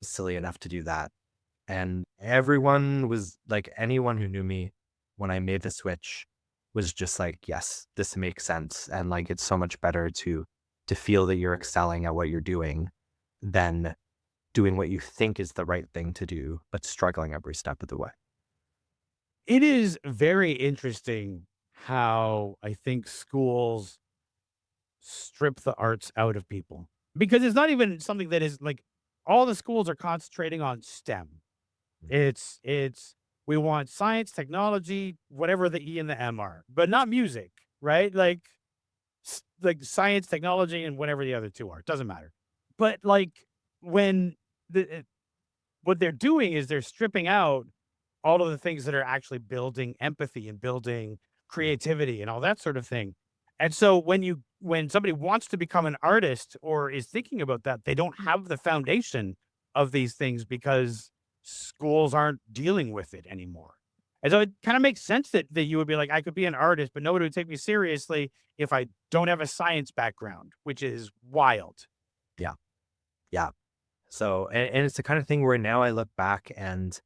silly enough to do that. And everyone was like, anyone who knew me when I made the switch was just like, yes, this makes sense. And like, it's so much better to feel that you're excelling at what you're doing than doing what you think is the right thing to do, but struggling every step of the way. It is very interesting how I think schools strip the arts out of people because it's not even something that is like all the schools are concentrating on STEM. It's we want science, technology, whatever the E and the M are, but not music, right? Like science, technology, and whatever the other two are. Doesn't matter. But like when what they're doing is they're stripping out all of the things that are actually building empathy and building creativity and all that sort of thing. And so when somebody wants to become an artist or is thinking about that, they don't have the foundation of these things because schools aren't dealing with it anymore. And so it kind of makes sense that you would be like, I could be an artist, but nobody would take me seriously if I don't have a science background, which is wild. Yeah. Yeah. So, and it's the kind of thing where now I look back and,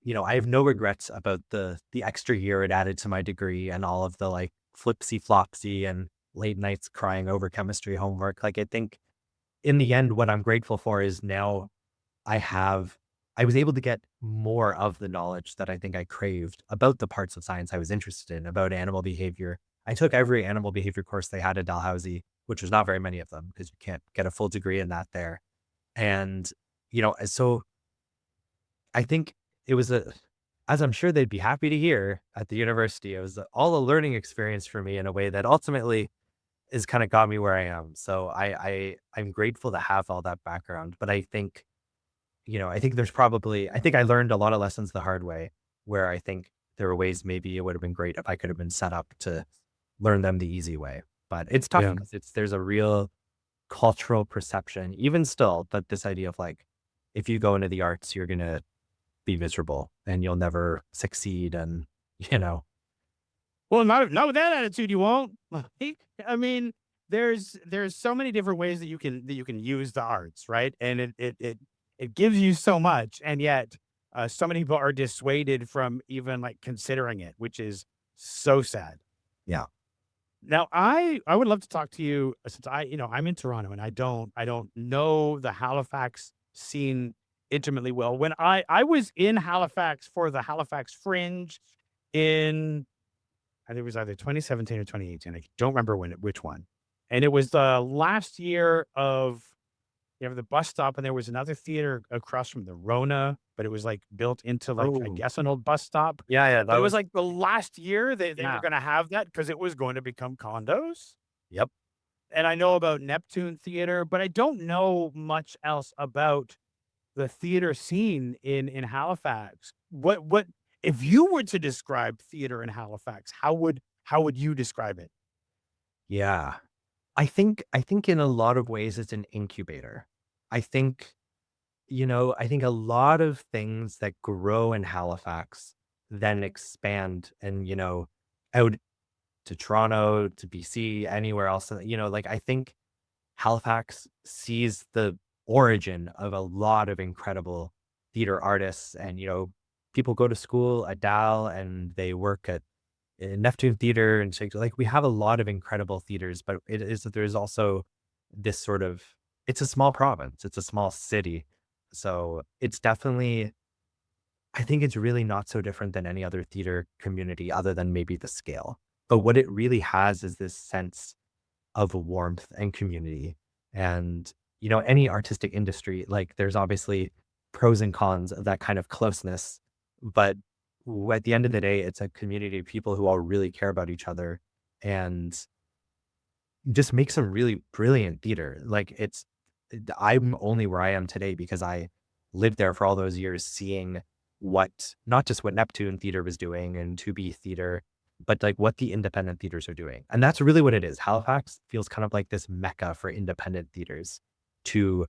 I have no regrets about the extra year it added to my degree and all of the like flipsy flopsy and late nights crying over chemistry homework. Like, I think in the end, what I'm grateful for is now I have, I was able to get more of the knowledge that I think I craved about the parts of science I was interested in, about animal behavior. I took every animal behavior course they had at Dalhousie, which was not very many of them because you can't get a full degree in that there. And, so I think it was as I'm sure they'd be happy to hear at the university, it was all a learning experience for me in a way that ultimately is kind of got me where I am. So I'm grateful to have all that background. But I think, I think I think I learned a lot of lessons the hard way where I think there were ways maybe it would have been great if I could have been set up to learn them the easy way. But it's tough Yeah. because there's a real cultural perception, even still, that this idea of like, if you go into the arts, you're going to be miserable and you'll never succeed. And, you know, Well, not with that attitude, you won't. I mean, there's so many different ways that you can use the arts, right? And it gives you so much, and yet so many people are dissuaded from even like considering it, which is so sad. yeah. Now, I would love to talk to you since I'm in Toronto and I don't know the Halifax scene intimately well. When I was in Halifax for the Halifax Fringe in I think it was either 2017 or 2018. I don't remember which one. And it was the last year of you have the bus stop, and there was another theater across from the Rona, but it was like built into like I Oh, guess an old bus stop. yeah. Yeah. But That it was was, like the last year they were yeah. going to have that because it was going to become condos. Yep. And I know about Neptune Theater, but I don't know much else about the theater scene in Halifax. What if you were to describe theater in Halifax, how would you describe it? Yeah. I think in a lot of ways it's an incubator. I think, I think a lot of things that grow in Halifax then expand and, out to Toronto, to BC, anywhere else. Like I think Halifax sees the origin of a lot of incredible theater artists and, people go to school at Dal and they work at Neptune Theater and Shakespeare. Like we have a lot of incredible theaters, but it is that there's also this sort of it's a small province, it's a small city. So it's definitely I think it's really not so different than any other theater community other than maybe the scale. But what it really has is this sense of warmth and community. And, any artistic industry, like there's obviously pros and cons of that kind of closeness. But at the end of the day, it's a community of people who all really care about each other and just make some really brilliant theater. I'm only where I am today because I lived there for all those years seeing not just what Neptune Theater was doing and 2B Theater, but like what the independent theaters are doing. And that's really what it is. Halifax feels kind of like this mecca for independent theaters to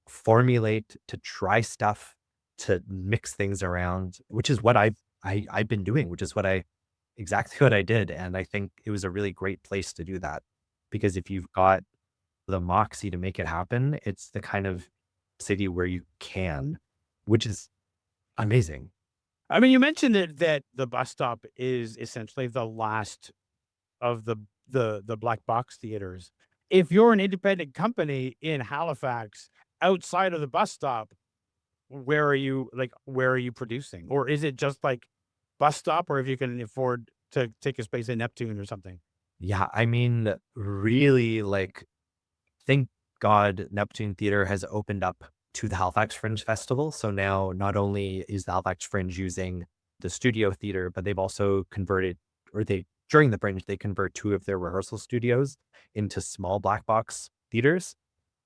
formulate, to try stuff, to mix things around, which is what I've been doing, which is exactly what I did. And I think it was a really great place to do that because if you've got the moxie to make it happen, it's the kind of city where you can, which is amazing. I mean, you mentioned that the bus stop is essentially the last of the black box theaters. If you're an independent company in Halifax outside of the bus stop, where are you producing? Or is it just like bus stop or if you can afford to take a space in Neptune or something? Yeah, I mean, really, like, thank God Neptune Theater has opened up to the Halifax Fringe Festival. So now not only is the Halifax Fringe using the studio theater, but they've also converted, during the Fringe, they convert two of their rehearsal studios into small black box theaters,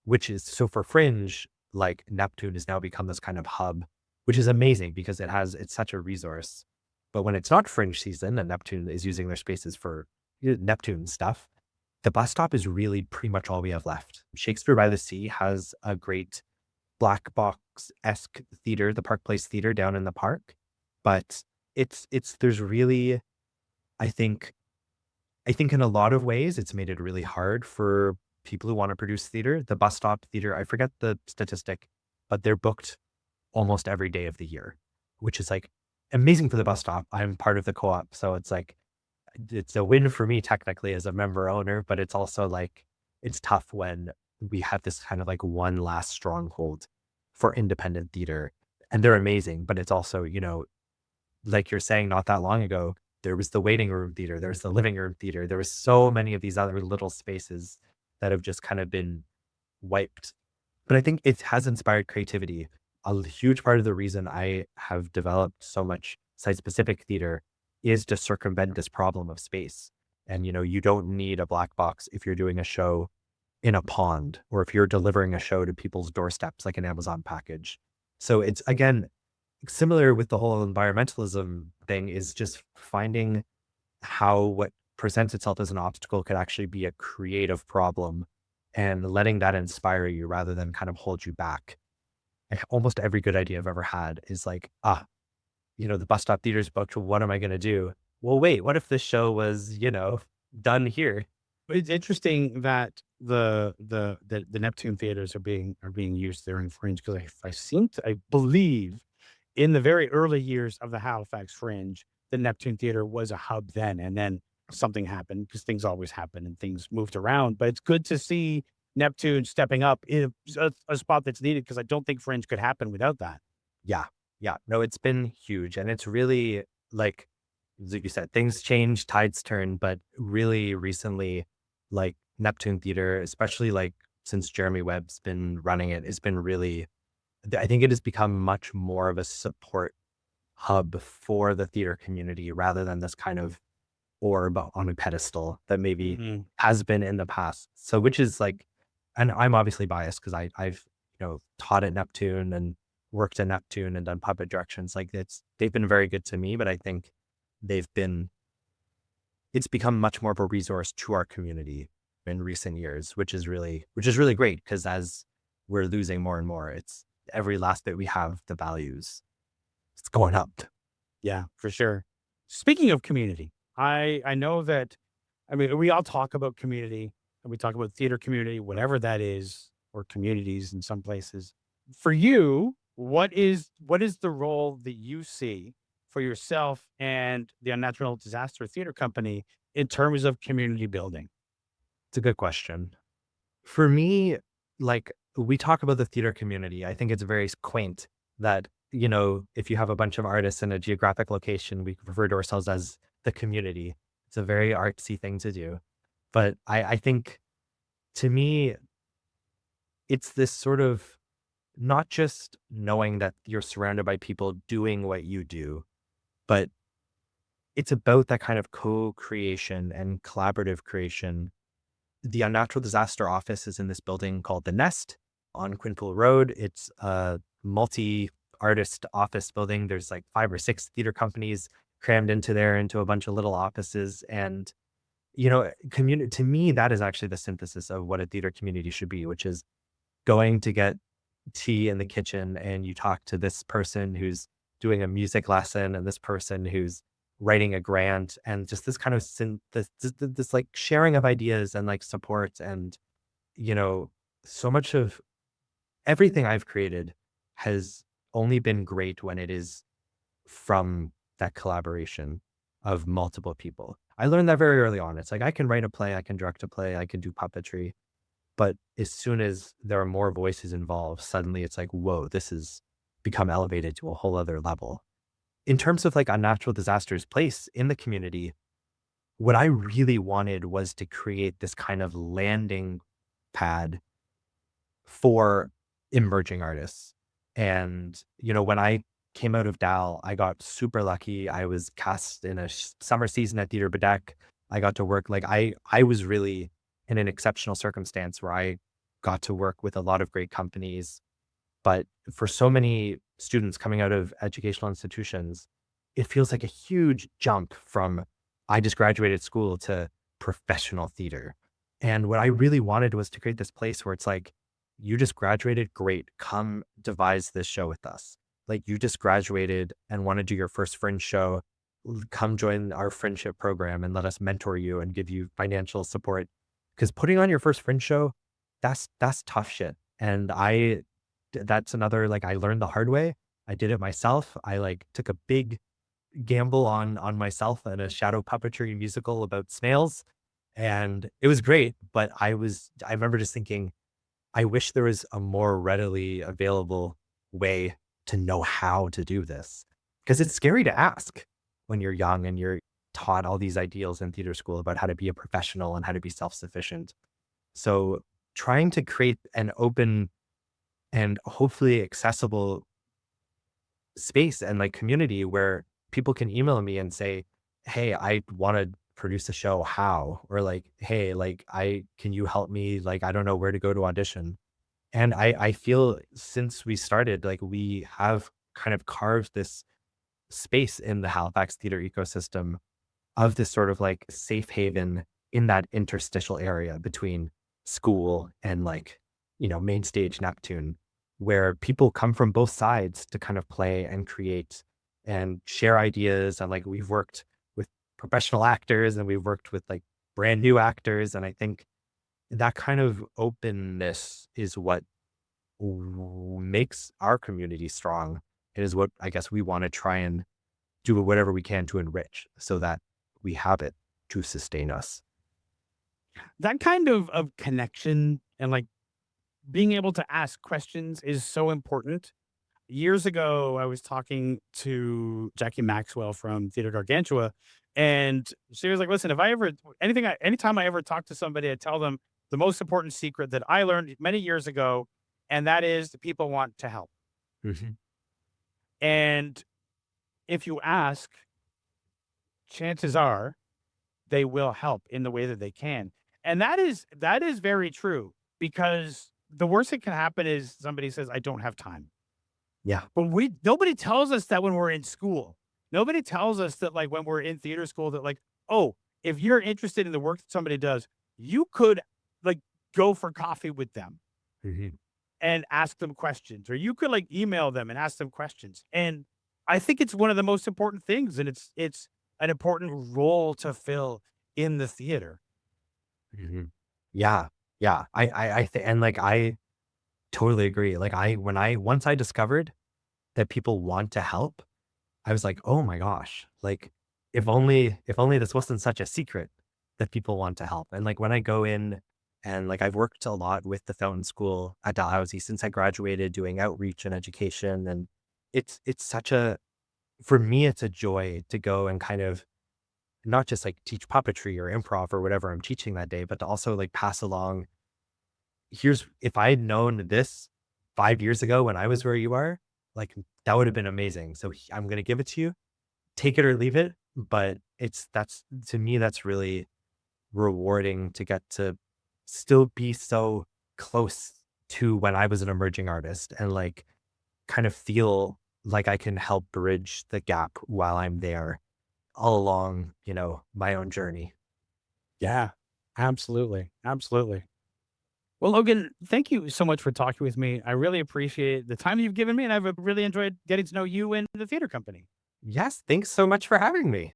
which is so for Fringe, like Neptune has now become this kind of hub, which is amazing because it's such a resource. But when it's not Fringe season and Neptune is using their spaces for, Neptune stuff, the bus stop is really pretty much all we have left. Shakespeare by the Sea has a great black box-esque theater, the Park Place Theater down in the park. But there's really, I think, in a lot of ways, it's made it really hard for people who want to produce theater. The bus stop theater, I forget the statistic, but they're booked almost every day of the year, which is like amazing for the bus stop. I'm part of the co-op. So it's like, it's a win for me technically as a member owner, but it's also like, it's tough when we have this kind of like one last stronghold for independent theater. And they're amazing, but it's also, like you're saying not that long ago, there was the waiting room theater, there's the living room theater, there was so many of these other little spaces that have just kind of been wiped. But I think it has inspired creativity. A huge part of the reason I have developed so much site-specific theater is to circumvent this problem of space. And, you don't need a black box if you're doing a show in a pond or if you're delivering a show to people's doorsteps like an Amazon package. So it's, again, similar with the whole environmentalism thing, is just finding how what presents itself as an obstacle could actually be a creative problem and letting that inspire you rather than kind of hold you back. Almost every good idea I've ever had is like, the bus stop theater's booked. What am I going to do? Well, wait, what if this show was, done here? It's interesting that the Neptune theaters are being used there in Fringe, because I believe in the very early years of the Halifax Fringe, the Neptune Theater was a hub then, and then something happened, because things always happen and things moved around. But it's good to see Neptune stepping up in a spot that's needed, because I don't think Fringe could happen without that. Yeah. Yeah. No, it's been huge. And it's really like you said, things change, tides turn, but really recently, like Neptune Theater, especially like since Jeremy Webb's been running it, has been really, I think it has become much more of a support hub for the theater community rather than this kind of orb on a pedestal that maybe has been in the past. So, which is like, and I'm obviously biased because I've, taught at Neptune and worked at Neptune and done puppet directions. Like they've been very good to me, but I think it's become much more of a resource to our community in recent years, which is really great, because as we're losing more and more, it's every last bit we have, the values, it's going up. Yeah, for sure. Speaking of community, I know that, I mean, we all talk about community, and we talk about theater community, whatever that is, or communities in some places. For you, what is the role that you see for yourself and the Unnatural Disaster Theatre Company in terms of community building? It's a good question. For me, like, we talk about the theater community. I think it's very quaint that, if you have a bunch of artists in a geographic location, we refer to ourselves as the community. It's a very artsy thing to do. But I think, to me, it's this sort of not just knowing that you're surrounded by people doing what you do, but it's about that kind of co-creation and collaborative creation. The Unnatural Disaster office is in this building called The Nest on Quinpool Road. It's a multi-artist office building. There's like 5 or 6 theater companies crammed into a bunch of little offices. And, community, to me, that is actually the synthesis of what a theater community should be, which is going to get tea in the kitchen and you talk to this person who's doing a music lesson and this person who's writing a grant, and just this kind of this like sharing of ideas and like support. And, so much of everything I've created has only been great when it is from that collaboration of multiple people. I learned that very early on. It's like, I can write a play, I can direct a play, I can do puppetry. But as soon as there are more voices involved, suddenly it's like, whoa, this has become elevated to a whole other level. In terms of like Unnatural Disaster's place in the community, what I really wanted was to create this kind of landing pad for emerging artists. And, when I came out of DAL, I got super lucky. I was cast in a summer season at Theater Bedeck. I got to work, like I was really in an exceptional circumstance where I got to work with a lot of great companies. But for so many students coming out of educational institutions, it feels like a huge jump from I just graduated school to professional theater. And what I really wanted was to create this place where it's like, you just graduated, great, come devise this show with us. Like you just graduated and want to do your first fringe show, come join our friendship program and let us mentor you and give you financial support. Because putting on your first fringe show, that's tough shit. And that's another, like, I learned the hard way. I did it myself. I like took a big gamble on myself and a shadow puppetry musical about snails. And it was great. But I remember just thinking, I wish there was a more readily available way to know how to do this. Because it's scary to ask when you're young and you're taught all these ideals in theater school about how to be a professional and how to be self-sufficient. So trying to create an open and hopefully accessible space and like community where people can email me and say, hey, I want to produce a show, how? Or like, hey, like can you help me? Like, I don't know where to go to audition. And I feel since we started, like we have kind of carved this space in the Halifax theater ecosystem of this sort of like safe haven in that interstitial area between school and like, main stage Neptune, where people come from both sides to kind of play and create and share ideas. And like we've worked with professional actors and we've worked with like brand new actors. And I think that kind of openness is what makes our community strong. It is what I guess we want to try and do whatever we can to enrich so that we have it to sustain us. That kind of connection and like being able to ask questions is so important. Years ago, I was talking to Jackie Maxwell from Theater Gargantua, and she was like, listen, if I ever, anytime I ever talk to somebody, I tell them the most important secret that I learned many years ago, and that is that people want to help. Mhm. And if you ask, chances are they will help in the way that they can. And that is very true, because the worst that can happen is somebody says, I don't have time. Yeah. But nobody tells us that when we're in school. Nobody tells us that like when we're in theater school that like, oh, if you're interested in the work that somebody does, you could like go for coffee with them Mhm. and ask them questions, or you could like email them and ask them questions. And I think it's one of the most important things, and it's an important role to fill in the theater. Mhm. Yeah. Yeah. And like, I totally agree. Like once I discovered that people want to help, I was like, oh my gosh, like if only this wasn't such a secret that people want to help. And like when I go in and like I've worked a lot with the Fountain School at Dalhousie since I graduated doing outreach and education. And it's such a, for me, it's a joy to go and kind of not just like teach puppetry or improv or whatever I'm teaching that day, but to also like pass along, if I had known this 5 years ago when I was where you are, like that would have been amazing. So I'm going to give it to you, take it or leave it. But that's to me, that's really rewarding to get to still be so close to when I was an emerging artist and like kind of feel like I can help bridge the gap while I'm there all along, my own journey. Yeah, absolutely. Absolutely. Well, Logan, thank you so much for talking with me. I really appreciate the time you've given me, and I've really enjoyed getting to know you and the theater company. Yes. Thanks so much for having me.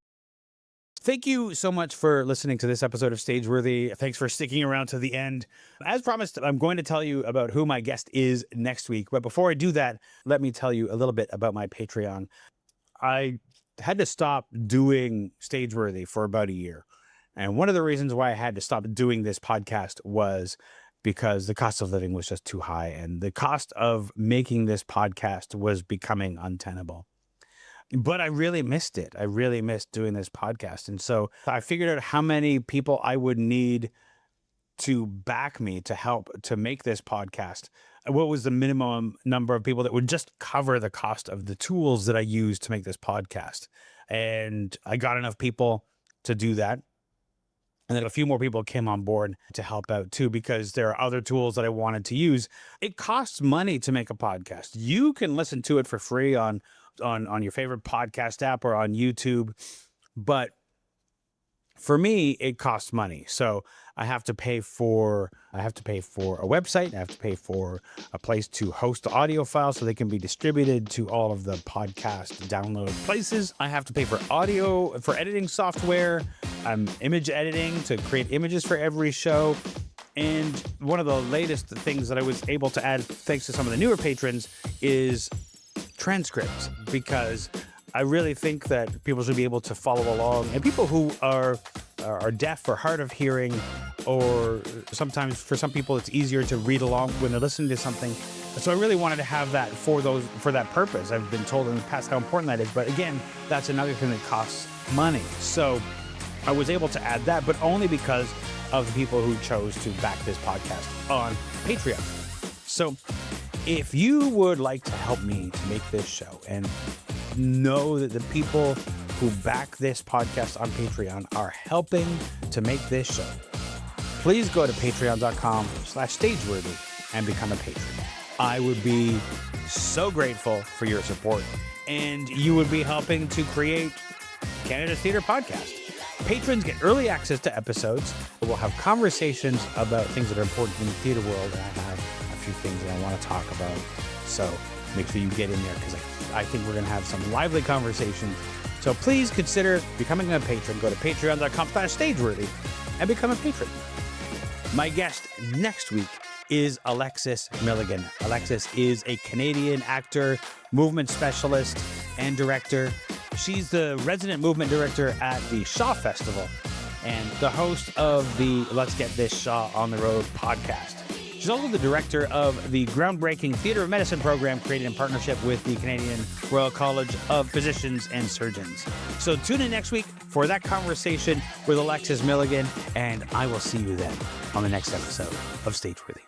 Thank you so much for listening to this episode of Stageworthy. Thanks for sticking around to the end. As promised, I'm going to tell you about who my guest is next week. But before I do that, let me tell you a little bit about my Patreon. I had to stop doing Stageworthy for about a year. And one of the reasons why I had to stop doing this podcast was because the cost of living was just too high. And the cost of making this podcast was becoming untenable. But I really missed it. I really missed doing this podcast. And so I figured out how many people I would need to back me to help to make this podcast. What was the minimum number of people that would just cover the cost of the tools that I use to make this podcast? And I got enough people to do that. And then a few more people came on board to help out too, because there are other tools that I wanted to use. It costs money to make a podcast. You can listen to it for free on your favorite podcast app or on YouTube, but For me, it costs money. So I have to pay for a website. I have to pay for a place to host the audio files so they can be distributed to all of the podcast download places. I have to pay for audio, for editing software, image editing to create images for every show. And one of the latest things that I was able to add, thanks to some of the newer patrons, is transcripts, because I really think that people should be able to follow along, and people who are deaf or hard of hearing, or sometimes for some people it's easier to read along when they're listening to something. So I really wanted to have that for that purpose. I've been told in the past how important that is, but again, that's another thing that costs money. So I was able to add that, but only because of the people who chose to back this podcast on Patreon. So if you would like to help me to make this show, and know that the people who back this podcast on Patreon are helping to make this show, please go to patreon.com/stageworthy and become a patron. I would be so grateful for your support, and you would be helping to create Canada's Theatre Podcast. Patrons get early access to episodes. We'll have conversations about things that are important in the theatre world, and I have a few things that I want to talk about. So make sure you get in there, because I think we're going to have some lively conversations. So please consider becoming a patron. Go to patreon.com/stageworthy and become a patron. My guest next week is Alexis Milligan. Alexis is a Canadian actor, movement specialist, and director. She's the resident movement director at the Shaw Festival and the host of the Let's Get This Shaw on the Road podcast. She's also the director of the groundbreaking Theatre of Medicine program created in partnership with the Canadian Royal College of Physicians and Surgeons. So tune in next week for that conversation with Alexis Milligan, and I will see you then on the next episode of Stageworthy.